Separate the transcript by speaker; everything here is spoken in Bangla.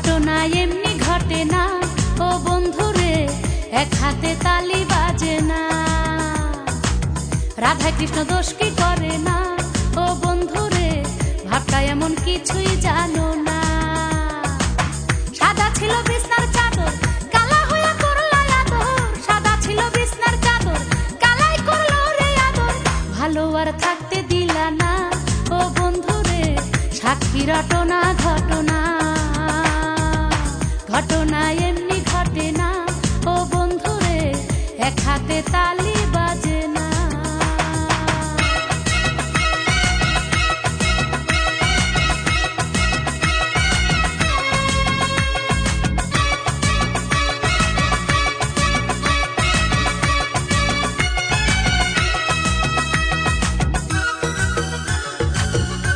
Speaker 1: ঘটনা এমনি ঘটে না ও বন্ধুরে, এক হাতে তালি বাজে না। রাধা কৃষ্ণ দোষ কি করে না ও বন্ধুরে, ভাবটা এমন কিছুই জানো না। সাদা ছিল বিছনার চাদর, কালা হইয়া করলা আদর। সাদা ছিল বিছনার চাদর, কালাই করলো রে আদর। ভালো আর থাকতে দিলা না ও বন্ধুরে, সাক্ষী রটনা ঘটনা। ঘটনা এমনি ঘটে না ও বন্ধুরে, এক হাতে তালি